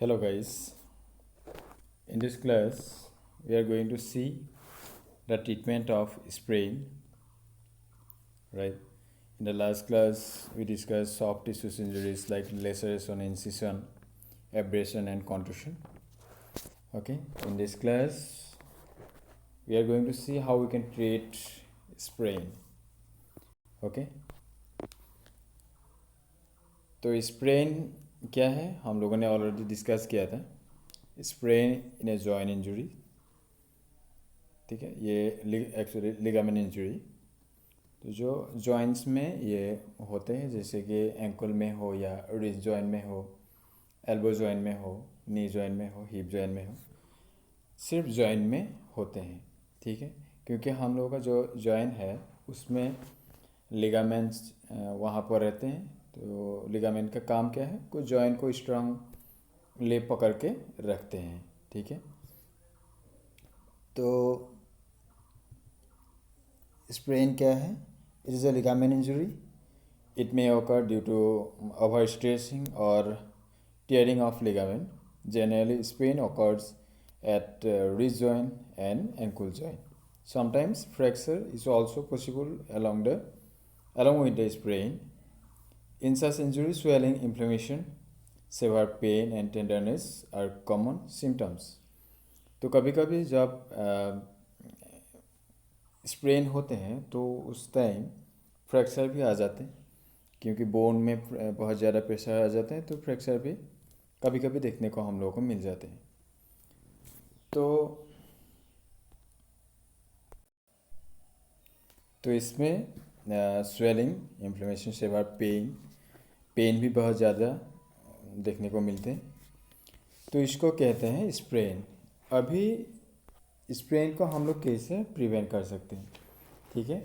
Hello guys, in this class we are going to see the treatment of sprain, right? In the last class we discussed soft tissue injuries like laceration, incision, abrasion and contusion. Okay, in this class we are going to see how we can treat sprain. Okay, तो sprain क्या है हम लोगों ने already discuss किया था. sprain in a joint injury, ठीक है, ये एक्चुअली लिगामेंट इंजरी. तो जो जॉइंट्स में ये होते हैं, जैसे कि एंकल में हो या रिस्ट जॉइंट में हो, एल्बो जॉइंट में हो, नी जॉइंट में हो, हिप जॉइंट में हो, सिर्फ जॉइंट में होते हैं. ठीक है, क्योंकि हम लोगों का जो जॉइंट है उसमें लिगामेंट्स वहाँ पर रहते हैं. तो लिगामेंट का काम क्या है, कुछ जॉइंट को स्ट्रांग ले पकड़ के रखते हैं. ठीक है, तो sprain क्या है? It is a ligament injury. It may occur due to overstressing or tearing of ligament. Generally, sprain occurs at wrist joint and ankle joint. Sometimes fracture is also possible along with the sprain. In such injuries, swelling, inflammation, severe pain and tenderness are common symptoms. तो कभी कभी जब sprain होते हैं तो उस time fracture भी आ जाते हैं, क्योंकि बोन में बहुत ज़्यादा प्रेशर आ जाता है, तो फ्रैक्चर भी कभी कभी देखने को हम लोगों को मिल जाते हैं. तो इसमें स्वेलिंग, इन्फ्लेमेशन, सेवर, पेन भी बहुत ज़्यादा देखने को मिलते हैं. तो इसको कहते हैं स्प्रेन. अभी स्प्रेन को हम लोग कैसे प्रिवेंट कर सकते हैं? ठीक है,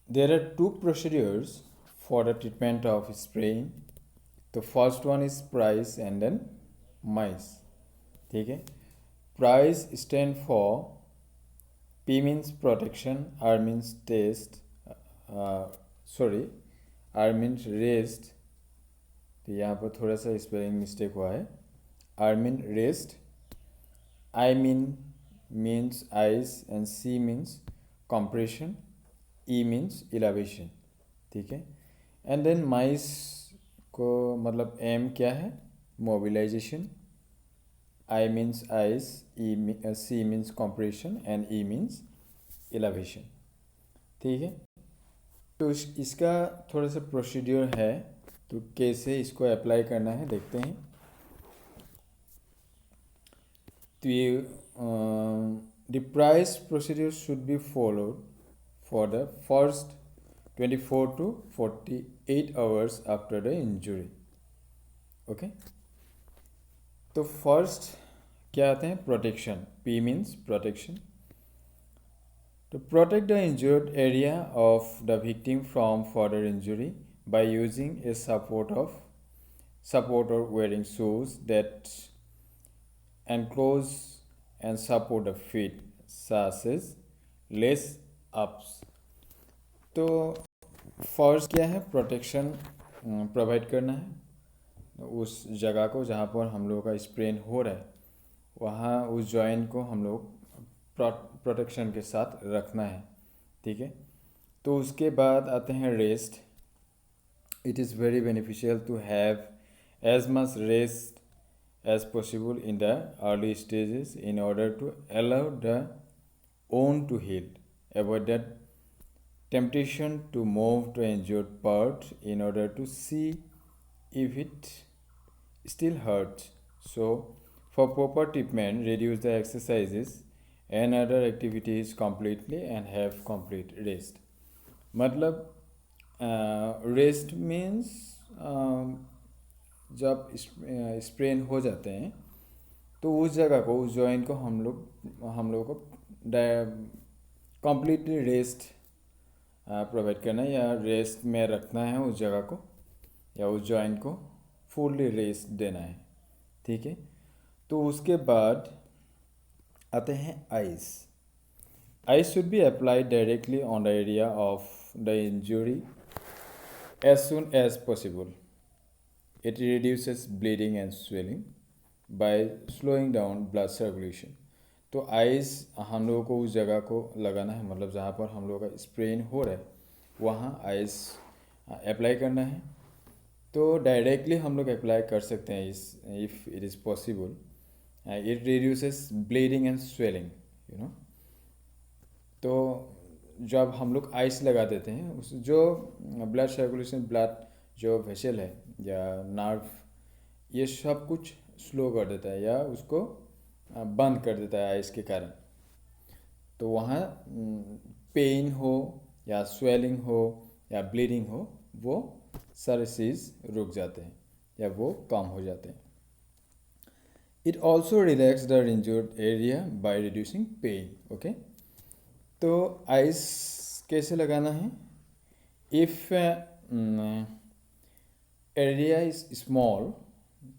there are two procedures for the treatment of sprain. तो first one is PRICE and then MICE. ठीक है, PRICE stand for P means protection, R means test, R means rest. तो यहाँ पर थोड़ा सा स्पेलिंग मिस्टेक हुआ है. R mean rest, I means ice and C means compression, E means elevation. ठीक है, एंड देन माइस को मतलब M क्या है, mobilisation. I means ice, C means compression and E means elevation. ठीक है, तो इसका थोड़ा सा प्रोसीड्यूर है, तो कैसे इसको अप्लाई करना है देखते हैं. तो ये the price procedure should be followed for the first 24 to 48 hours after the injury. Okay, तो फर्स्ट क्या आते हैं, protection. P means protection. To protect the injured area of the victim from further injury by using a support or wearing shoes that enclose and support the feet, such as lace ups. तो first क्या है, protection provide करना है उस जगह को जहाँ पर हम लोगों का स्प्रेन हो रहा है, वहाँ उस जॉइंट को हम लोग प्रोटेक्शन के साथ रखना है. ठीक है, तो उसके बाद आते हैं rest. It is very beneficial to have as much rest as possible in the early stages in order to allow the wound to heal. Avoid that temptation to move to injured part in order to see if it still hurts. So, for proper treatment, reduce the exercises and other activities completely and have complete rest. मतलब rest means जब sprain हो जाते हैं तो उस जगह को, उस जॉइंट को हम लोग को कम्प्लीटली रेस्ट प्रोवाइड करना है, या रेस्ट में रखना है उस जगह को, या उस जॉइंट को फुल्ली रेस्ट देना है. ठीक है, तो उसके बाद आते हैं ice. Ice should be applied directly on the area of the injury as soon as possible. It reduces bleeding and swelling. By slowing down blood circulation. तो आइस हम लोगों को उस जगह को लगाना है, मतलब जहाँ पर हम लोगों का स्प्रेन हो रहा है वहाँ आइस अप्लाई करना है। तो डायरेक्टली हम लोग अप्लाई कर सकते हैं इस, if it is possible. It reduces bleeding and swelling, you know. तो जब हम लोग आइस लगा देते हैं उस जो ब्लड सर्कुलेशन, ब्लड जो वेसल है या नर्व, ये सब कुछ स्लो कर देता है या उसको बंद कर देता है आइस के कारण। तो वहाँ पेन हो या स्वेलिंग हो या ब्लीडिंग हो, वो सारे चीज़ रुक जाते हैं या वो कम हो जाते हैं। It also relax the injured area by reducing pain. Okay, तो आइस कैसे लगाना है? इफ़ एरिया इज स्मॉल,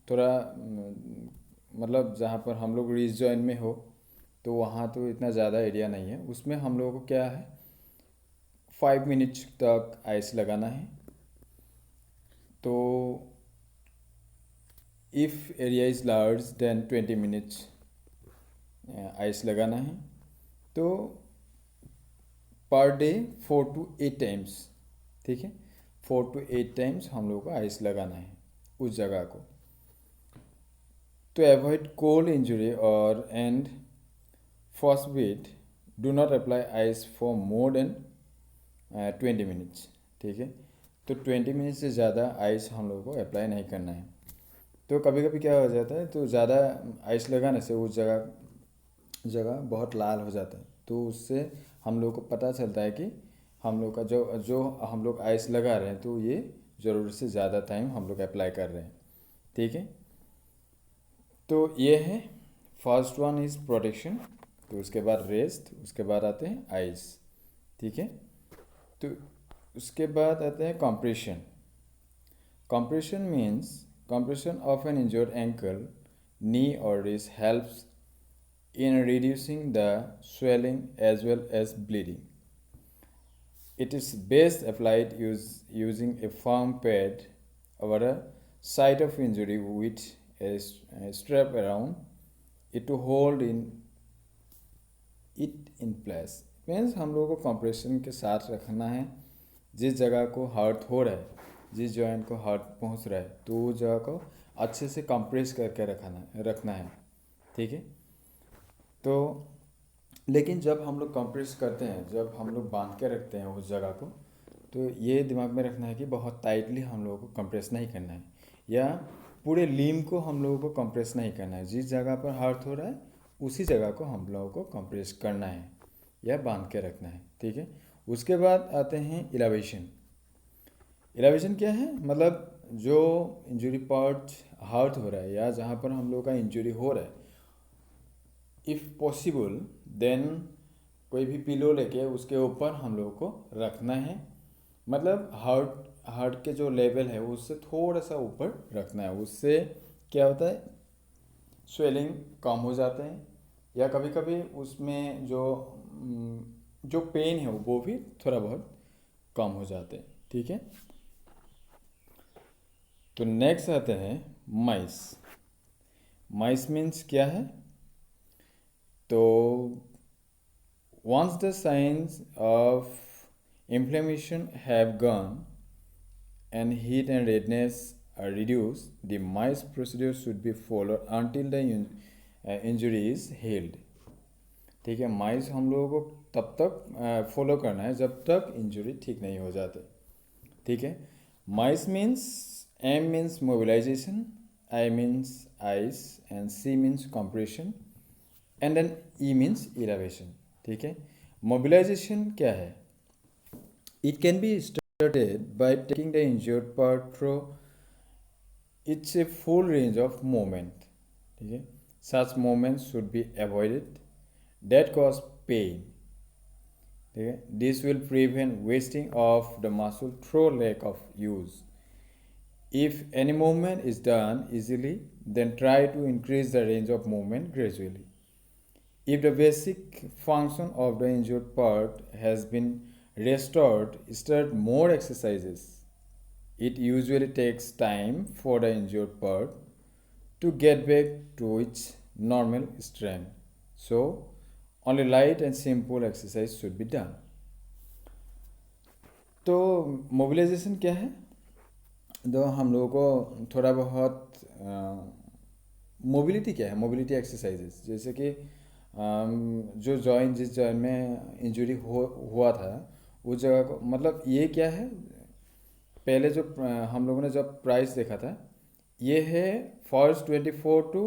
थोड़ा मतलब जहाँ पर हम लोग रिज जॉइन में हो तो वहाँ तो इतना ज़्यादा एरिया नहीं है, उसमें हम लोगों को क्या है 5 मिनट तक आइस लगाना है। तो if area is large then 20 minutes ice लगाना है। तो पर डे 4 to 8 टाइम्स, ठीक है, 4 to 8 टाइम्स हम लोगों को आइस लगाना है उस जगह को। To avoid cold injury or and frostbite, do not apply ice for more than 20 minutes, ठीक है। तो 20 मिनट से ज़्यादा आइस हम लोगों को अप्लाई नहीं करना है। तो कभी कभी क्या हो जाता है, तो ज़्यादा आइस लगाने से उस जगह जगह बहुत लाल हो जाता है, तो उससे हम लोग को पता चलता है कि हम लोग का जो जो हम लोग आइस लगा रहे हैं तो ये ज़रूरत से ज़्यादा टाइम हम लोग अप्लाई कर रहे हैं, ठीक है। तो ये है फर्स्ट वन इज़ प्रोटेक्शन, तो उसके बाद रेस्ट, उसके बाद आते हैं आइस, ठीक है। तो उसके बाद आते हैं compression. Compression means compression of an injured ankle, knee or wrist helps in reducing the swelling as well as bleeding. It is best applied using a firm pad over a site of injury with a strap around it to hold in it in place. Means हम लोगों को compression के साथ रखना है जिस जगह को हर्ट हो रहा है, जिस जॉइंट को हर्ट पहुंच रहा है, तो उस जगह को अच्छे से कंप्रेस करके रखना है, ठीक है। तो लेकिन जब हम लोग कंप्रेस करते हैं, जब हम लोग बांध के रखते हैं उस जगह को, तो ये दिमाग में रखना है कि बहुत टाइटली हम लोगों को कंप्रेस नहीं करना है या पूरे लीम को हम लोगों को कंप्रेस नहीं करना है। जिस जगह पर हर्ट हो रहा है उसी जगह को हम लोगों को कंप्रेस करना है या बांध के रखना है, ठीक है। उसके बाद आते हैं इलावेशन। इलावेशन क्या है? मतलब जो इंजरी पार्ट हर्ट हो रहा है या जहाँ पर हम लोग का इंजरी हो रहा है, इफ़ पॉसिबल देन कोई भी पिलो लेके उसके ऊपर हम लोगों को रखना है। मतलब हार्ट हार्ट के जो लेवल है उससे थोड़ा सा ऊपर रखना है। उससे क्या होता है, स्वेलिंग कम हो जाते हैं या कभी कभी उसमें जो पेन है वो भी थोड़ा बहुत कम हो जाते हैं, ठीक है। तो नेक्स्ट आते हैं माइस। माइस मीन्स क्या है? तो once the signs of inflammation have gone and heat and redness are reduced, the MICE procedure should be followed until the injury is healed, ठीक है। माइस हम लोगों को तब तक फॉलो करना है जब तक इंजरी ठीक नहीं हो जाते, ठीक है। MICE means M means mobilisation, I means ice and C means compression and then E means elevation, ठीक है। मोबिलाइजेशन क्या है? It can be started by taking the injured part through its a full range of movement, ठीक है। Such movements should be avoided that cause pain, ठीक है। This will prevent wasting of the muscle through lack of use. If any movement is done easily, then try to increase the range of movement gradually. If the basic function of the injured part has been restored, start more exercises. It usually takes time for the injured part to get back to its normal strength. So only light and simple exercise should be done. तो mobilisation क्या है? तो हम लोगों को थोड़ा बहुत mobility क्या है, मोबिलिटी एक्सरसाइजेस, जैसे कि जो जॉइंट, जिस जॉइंट में इंजरी हुआ था उस जगह को, मतलब ये क्या है, पहले जो हम लोगों ने जब प्राइस देखा था, ये है फर्स्ट 24 to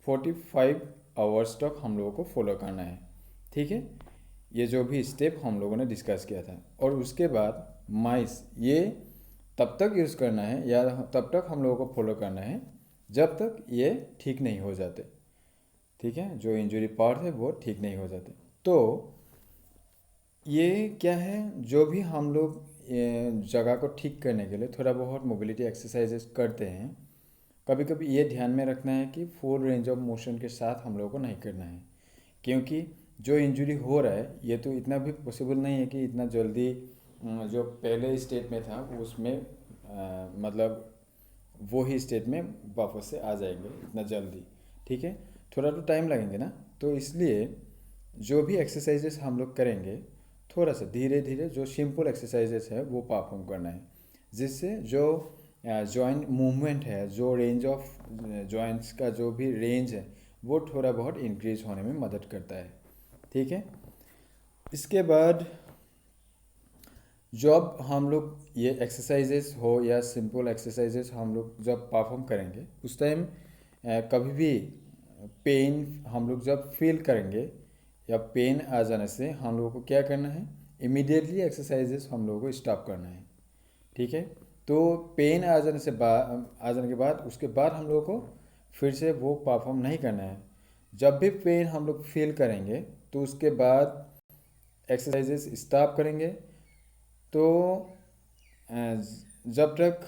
45 आवर्स तक हम लोगों को फॉलो करना है, ठीक है। ये जो भी स्टेप हम लोगों ने डिस्कस किया था, और उसके बाद माइस ये तब तक यूज़ करना है या तब तक हम लोगों को फॉलो करना है जब तक ये ठीक नहीं हो जाते, ठीक है, जो इंजरी पार्ट है वो ठीक नहीं हो जाते। तो ये क्या है, जो भी हम लोग जगह को ठीक करने के लिए थोड़ा बहुत मोबिलिटी एक्सरसाइजेस करते हैं, कभी कभी ये ध्यान में रखना है कि फुल रेंज ऑफ मोशन के साथ हम लोगों को नहीं करना है, क्योंकि जो इंजरी हो रहा है ये तो इतना भी पॉसिबल नहीं है कि इतना जल्दी जो पहले स्टेट में था उसमें मतलब वो ही स्टेट में वापस से आ जाएंगे इतना जल्दी, ठीक है, थोड़ा तो टाइम लगेंगे ना। तो इसलिए जो भी एक्सरसाइजेस हम लोग करेंगे, थोड़ा सा धीरे धीरे जो सिंपल एक्सरसाइजेस है वो परफॉर्म करना है, जिससे जो जॉइंट मूवमेंट है, जो रेंज ऑफ जॉइंट्स का जो भी रेंज है वो थोड़ा बहुत इंक्रीज होने में मदद करता है, ठीक है। इसके बाद जब हम लोग ये एक्सरसाइजेस हो या सिंपल एक्सरसाइजेस हम लोग जब परफॉर्म करेंगे, उस टाइम कभी भी पेन हम लोग जब फील करेंगे या पेन आ जाने से हम लोगों को क्या करना है, इमीडिएटली एक्सरसाइजेस हम लोगों को स्टॉप करना है, ठीक है। तो पेन आ जाने से आ जाने के बाद उसके बाद हम लोगों को फिर से वो परफॉर्म नहीं करना है। जब भी पेन हम लोग फील करेंगे तो उसके बाद एक्सरसाइजेस स्टॉप करेंगे, तो जब तक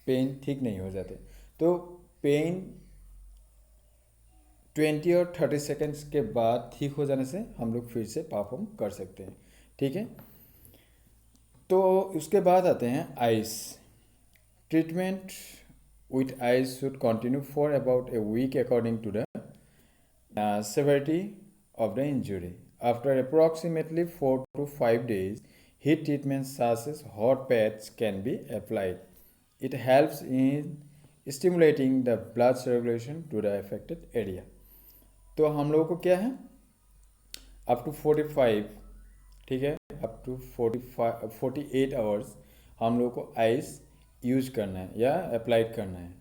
पेन ठीक नहीं हो जाते, तो पेन 20 और 30 सेकेंड्स के बाद ठीक हो जाने से हम लोग फिर से परफॉर्म कर सकते हैं, ठीक है। तो उसके बाद आते हैं ice treatment. With ice should continue for about a week according to the severity of the injury. After approximately 4 to 5 days, heat treatments such as hot pads can be applied. It helps in stimulating the blood circulation to the affected area. तो हम लोगों को क्या है, up to 45, ठीक है, up to 48 hours हम लोगों को आइस यूज करना है या अप्लाई करना है।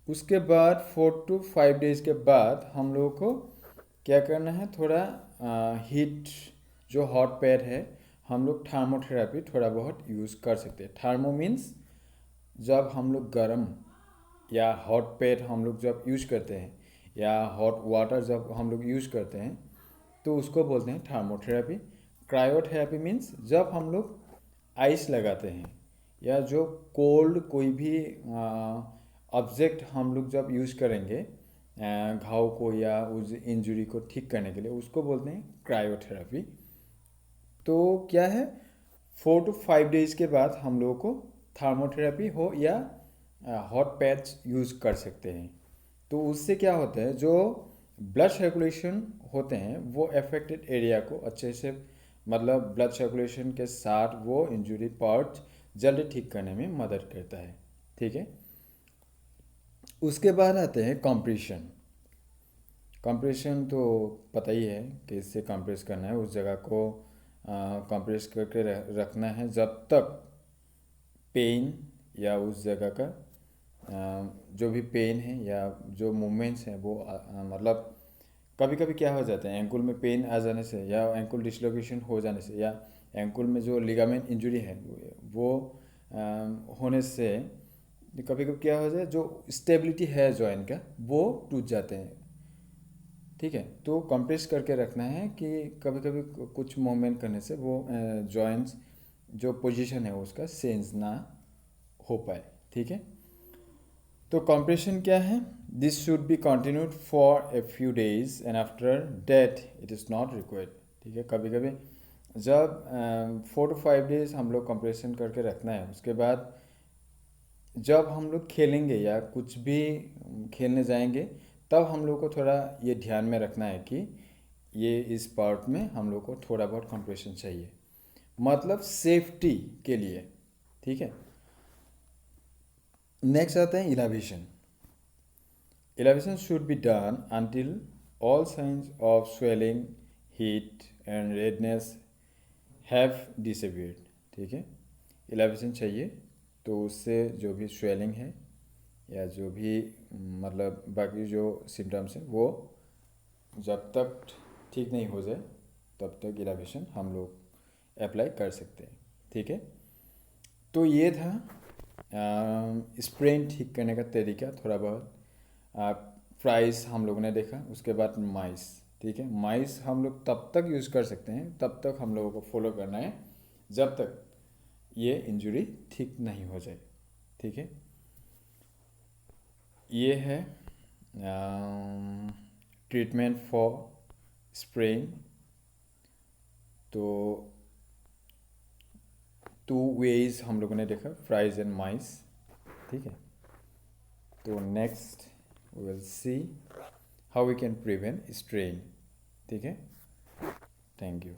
उसके बाद 4 to 5 डेज के बाद हम लोगों को क्या करना है, थोड़ा हीट जो हॉट पैड है, हम लोग थर्मोथेरेपी थोड़ा बहुत यूज़ कर सकते हैं। थर्मो मीन्स जब हम लोग गर्म, या हॉट पैड हम लोग जब यूज करते हैं, या हॉट वाटर जब हम लोग यूज करते हैं, तो उसको बोलते हैं थर्मोथेरेपी। क्रायोथेरेपी मीन्स जब हम लोग आइस लगाते हैं, या जो कोल्ड कोई भी ऑब्जेक्ट हम लोग जब यूज़ करेंगे घाव को या उस इंजरी को ठीक करने के लिए, उसको बोलते हैं क्रायोथेरेपी। तो क्या है, 4 to 5 डेज के बाद हम लोगों को थर्मोथेरेपी हो या हॉट पैड्स यूज़ कर सकते हैं। तो उससे क्या होता है, जो ब्लड सर्कुलेशन होते हैं वो अफेक्टेड एरिया को अच्छे से, मतलब ब्लड सर्कुलेशन के साथ वो इंजरी पार्ट जल्दी ठीक करने में मदद करता है, ठीक है। उसके बाद आते हैं कंप्रेशन। कंप्रेशन तो पता ही है कि इससे कंप्रेस करना है, उस जगह को कंप्रेस करके रखना है जब तक पेन या उस जगह का जो भी पेन है या जो मूवमेंट्स हैं वो मतलब कभी कभी क्या हो जाता है, एंकुल में पेन आ जाने से या एंकुल डिसलोकेशन हो जाने से या एंकुल में जो लिगामेंट इंजरी है वो होने से कभी कभी क्या हो जाए, जो स्टेबिलिटी है जॉइंट का वो टूट जाते हैं, ठीक है। तो कंप्रेस करके रखना है कि कभी कभी कुछ मूवमेंट करने से वो जॉइंट्स जो पोजीशन है उसका चेंज ना हो पाए, ठीक है। तो कंप्रेशन क्या है, this should be continued for a few days and after that it is not required, ठीक है। कभी कभी जब 4 to 5 डेज हम लोग कंप्रेशन करके रखना है, उसके बाद जब हम लोग खेलेंगे या कुछ भी खेलने जाएंगे तब हम लोग को थोड़ा ये ध्यान में रखना है कि ये इस पार्ट में हम लोग को थोड़ा बहुत कंप्रेशन चाहिए, मतलब सेफ्टी के लिए, ठीक है। नेक्स्ट आता है elevation. Elevation should be done until all signs of swelling, heat and redness have disappeared, ठीक है। इलावेशन चाहिए तो उससे जो भी स्वेलिंग है या जो भी मतलब बाकी जो सिम्टम्स हैं वो जब तक ठीक नहीं हो जाए तब तक इलावेशन हम लोग अप्लाई कर सकते हैं, ठीक है। तो ये था स्प्रेन ठीक करने का तरीका, थोड़ा बहुत प्राइस हम लोगों ने देखा। उसके बाद माइस, ठीक है। माइस हम लोग तब तक यूज़ कर सकते हैं, तब तक हम लोगों को फॉलो करना है जब तक ये इंजरी ठीक नहीं हो जाए, ठीक है। ये है ट्रीटमेंट फॉर स्प्रेन। तो 2 वेज हम लोगों ने देखा, फ्राइज एंड माइस, ठीक है। तो next we will see how we can prevent strain, ठीक है। Thank you.